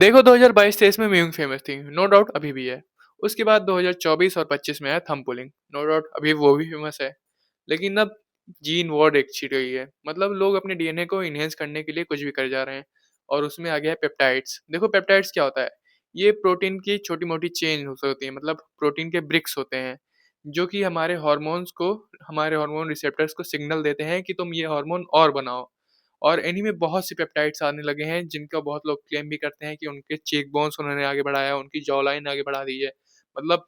देखो 2022-23 में मीइंग फेमस थी, नो डाउट अभी भी है। उसके बाद 2024 और 25 में आया थंब पुलिंग, नो डाउट अभी वो भी फेमस है। लेकिन अब जीन वॉर एक छिड़ गई है, मतलब लोग अपने डीएनए को एनहांस करने के लिए कुछ भी कर जा रहे हैं और उसमें आ गया है पेप्टाइड्स। देखो पेप्टाइड्स क्या होता है? ये प्रोटीन की छोटी-मोटी चेन हो होती है, मतलब प्रोटीन के ब्रिक्स होते हैं, जो कि हमारे हार्मोन रिसेप्टर्स को सिग्नल देते हैं कि तुम ये हार्मोन और बनाओ। और इन्हीं में बहुत से पेप्टाइड्स आने लगे हैं, जिनका बहुत लोग क्लेम भी करते हैं कि उनके चीक बोन्स उन्होंने आगे बढ़ाया, उनकी जॉ लाइन आगे बढ़ा दी है। मतलब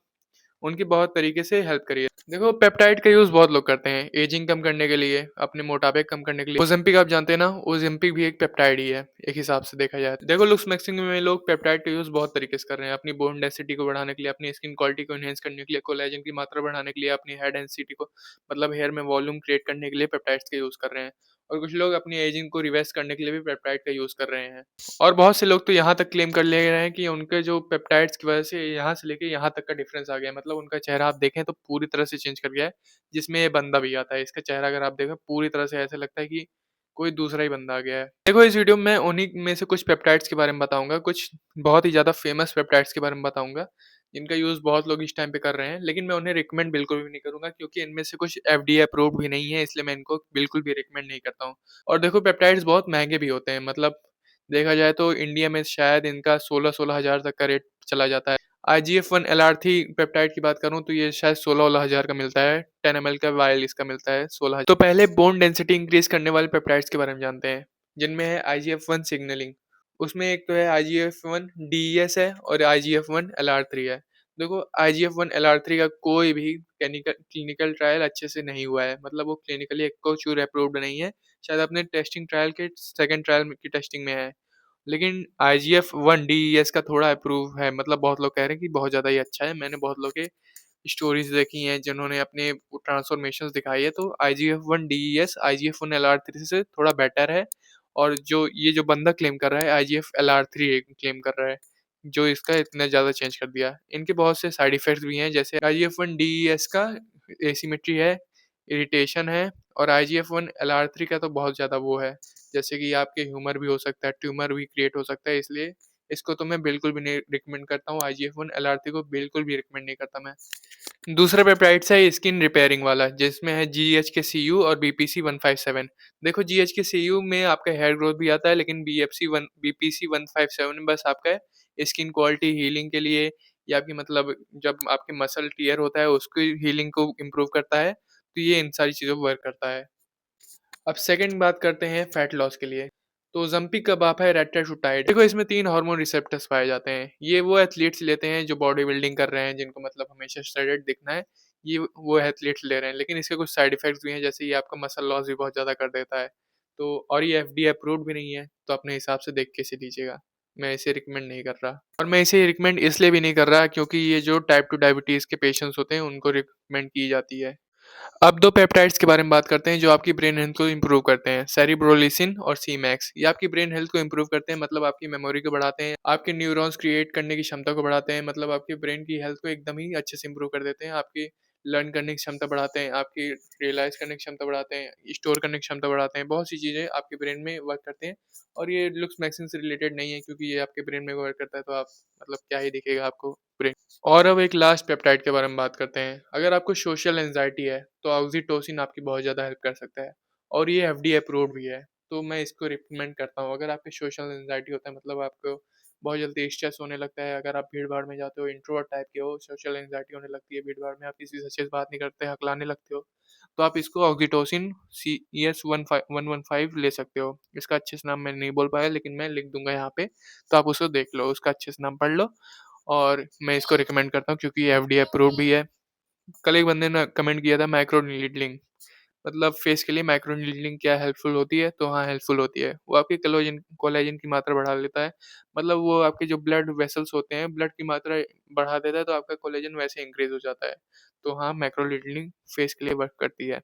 उनकी बहुत तरीके से हेल्प करी है। देखो पेप्टाइड का यूज़ बहुत लोग करते हैं, एजिंग कम करने के लिए, अपने मोटापे कम करने के लिए। ओज़ेम्पिक आप जानते हैं ना? ओज़ेम्पिक भी एक पेप्टाइड ही है, एक हिसाब से देखा जाए तो। देखो लुक्स मैक्सिंग में लोग पेप्टाइड का यूज़ बहुत तरीके से कर रहे हैं, अपनी बोन डेंसिटी को बढ़ाने के लिए, अपनी स्किन क्वालिटी को एनहांस करने के लिए, कोलेजन की मात्रा बढ़ाने के लिए, अपनी हेयर डेंसिटी को मतलब हेयर में वॉल्यूम क्रिएट करने के लिए पेप्टाइड्स का यूज़ कर रहे हैं। और कुछ लोग अपनी एजिंग को रिवर्स करने के लिए भी पेप्टाइड का यूज़ कर रहे हैं। और बहुत से लोग तो यहाँ तक क्लेम कर ले रहे हैं कि उनके जो पेप्टाइड्स की वजह से यहाँ से लेके यहाँ तक का डिफरेंस आ गया है। मतलब उनका चेहरा आप देखें तो पूरी तरह से चेंज कर गया है, जिसमें ये बंदा भी आता है। इसका चेहरा अगर आप देखें पूरी तरह से ऐसा लगता है कि कोई दूसरा ही बंदा आ गया है। देखो इस वीडियो में मैं उन्हीं में से कुछ पेप्टाइड्स के बारे में बताऊँगा, कुछ बहुत ही ज़्यादा फेमस पेप्टाइड्स के बारे में बताऊँगा, जिनका यूज़ बहुत लोग इस टाइम पे कर रहे हैं। लेकिन मैं उन्हें रिकमेंड बिल्कुल भी नहीं करूँगा, क्योंकि इनमें से कुछ एफडीए अप्रूव्ड भी नहीं है, इसलिए मैं इनको बिल्कुल भी रिकमेंड नहीं करता हूँ। और देखो पेप्टाइड्स बहुत महँगे भी होते हैं, मतलब देखा जाए तो इंडिया में शायद इनका 16-16 हज़ार तक का रेट चला जाता है। आईजीएफ-1 एलआर3 पेप्टाइड की बात करूँ तो ये शायद 16-16 हज़ार का मिलता है, 10 एमएल का वायल इसका मिलता है 16 तो पहले बोन डेंसिटी इंक्रीज़ करने वाले पेप्टाइड्स के बारे में जानते हैं, जिनमें है आईजीएफ-1 सिग्नलिंग। उसमें एक तो है आईजीएफ-1 डीईएस है और आईजीएफ-1 एलआर3 है। देखो आईजीएफ-1 एलआर3 का कोई भी क्लिनिकल ट्रायल अच्छे से नहीं हुआ है, मतलब वो क्लिनिकली एक्कोचूर अप्रूव्ड नहीं है, शायद अपने टेस्टिंग ट्रायल के सेकंड ट्रायल की टेस्टिंग में है। लेकिन आईजीएफ-1 डीईएस का थोड़ा अप्रूव है, मतलब बहुत लोग कह रहे हैं कि बहुत ज़्यादा ही अच्छा है। मैंने बहुत लोग के स्टोरीज़ देखी हैं जिन्होंने अपने वो ट्रांसफॉर्मेशंस दिखाई है, तो आईजीएफ-1 डीईएस आईजीएफ-1 एलआर3 से थोड़ा बेटर है। और जो ये जो बंदा क्लेम कर रहा है आईजीएफ एलआर3 क्लेम कर रहा है, जो इसका इतना ज़्यादा चेंज कर दिया। इनके बहुत से साइड इफ़ेक्ट्स भी हैं, जैसे आईजीएफ-1 डीईएस का एसिमेट्री है, इरिटेशन है और आईजीएफ-1 एलआर3 का तो बहुत ज़्यादा वो है, जैसे कि आपके ह्यूमर भी हो सकता है, ट्यूमर भी क्रिएट हो सकता है, इसलिए इसको तो मैं बिल्कुल भी नहीं रिकमेंड करता हूँ। आईजीएफ-1 एलआर3 को बिल्कुल भी रिकमेंड नहीं करता मैं। दूसरा पेप्टाइड्स है स्किन रिपेयरिंग वाला, जिसमें है जीएचके-सीयू और बीपीसी-157। देखो जीएचके-सीयू में आपका हेयर ग्रोथ भी आता है, लेकिन बीपीसी-157 में बस आपका स्किन क्वालिटी हीलिंग के लिए या आपकी मतलब जब आपके मसल टियर होता है उसकी हीलिंग को इम्प्रूव करता है, तो ये इन सारी चीज़ों को वर्क करता है। अब सेकंड बात करते हैं फैट लॉस के लिए। तो ज़म्पी कब आप है रेट्रोटाइड। देखो इसमें 3 हार्मोन रिसेप्टर्स पाए जाते हैं। ये वो एथलीट्स लेते हैं जो बॉडी बिल्डिंग कर रहे हैं, जिनको मतलब हमेशा श्रेडेड दिखना है। ये वो एथलीट्स ले रहे हैं, लेकिन इसके कुछ साइड इफ़ेक्ट्स भी हैं, जैसे ये आपका मसल लॉस भी बहुत ज़्यादा कर देता है। तो और ये एफडीए अप्रूव्ड भी नहीं है, तो अपने हिसाब से देख के इसे लीजिएगा। मैं इसे रिकमेंड नहीं कर रहा और मैं इसे रिकमेंड इसलिए भी नहीं कर रहा क्योंकि ये जो टाइप 2 डायबिटीज़ के पेशेंट्स होते हैं, उनको रिकमेंड की जाती है। अब 2 पेप्टाइड्स के बारे में बात करते हैं जो आपकी ब्रेन हेल्थ को इम्प्रूव करते हैं, सेरिब्रोलिसिन और सी-मैक्स। ये आपकी ब्रेन हेल्थ को इम्प्रूव करते हैं, मतलब आपकी मेमोरी को बढ़ाते हैं, आपके न्यूरॉन्स क्रिएट करने की क्षमता को बढ़ाते हैं, मतलब आपके ब्रेन की हेल्थ को एकदम ही अच्छे से इम्प्रूव कर देते हैं, आपकी लर्न करने की क्षमता बढ़ाते हैं, आपकी रियलाइज़ करने की क्षमता बढ़ाते हैं, स्टोर करने की क्षमता बढ़ाते हैं, बहुत सी चीज़ें आपके ब्रेन में वर्क करते हैं। और ये लुक्स मैक्सिंग से रिलेटेड नहीं है, क्योंकि ये आपके ब्रेन में वर्क करता है, तो आप मतलब क्या ही दिखेगा आपको ब्रेन। और अब एक लास्ट पेप्टाइड के बारे में बात करते हैं। अगर आपको सोशल एंग्ज़ायटी है, तो ऑक्सीटोसिन आपकी बहुत ज़्यादा हेल्प कर सकता है और ये एफडीए अप्रूव्ड भी है, तो मैं इसको रिकमेंड करता हूँ। अगर आपकी सोशल एंग्ज़ायटी होता है, मतलब आपको बहुत जल्दी स्ट्रेस होने लगता है, अगर आप भीड़-भाड़ में जाते हो, इंट्रोवर्ट टाइप के हो, सोशल एंग्ज़ायटी होने लगती है भीड़-भाड़ में, आप किसी से अच्छे से बात नहीं करते, हकलाने लगते हो, तो आप इसको ऑक्सीटोसिन CS115 ले सकते हो। इसका अच्छे से नाम मैं नहीं बोल पाया, लेकिन मैं लिख दूँगा यहाँ पे, तो आप उसको देख लो, उसका अच्छे से नाम पढ़ लो। और मैं इसको रिकमेंड करता हूँ क्योंकि ये एफडीए अप्रूव्ड भी है। कल एक बंदे ने कमेंट किया था माइक्रो नीडलिंग, मतलब फेस के लिए माइक्रो नीडलिंग क्या हेल्पफुल होती है? तो हाँ, हेल्पफुल होती है। वो आपकी कोलेजन की मात्रा बढ़ा देता है। मतलब वो आपके जो ब्लड वेसल्स होते हैं, ब्लड की मात्रा बढ़ा देता है, तो आपका कोलेजन वैसे इंक्रीज़ हो जाता है। तो हाँ, माइक्रो नीडलिंग फेस के लिए वर्क करती है।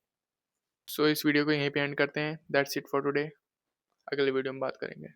सो इस वीडियो को यहीं पे एंड करते हैं। That's it for today. अगले वीडियो में बात करेंगे।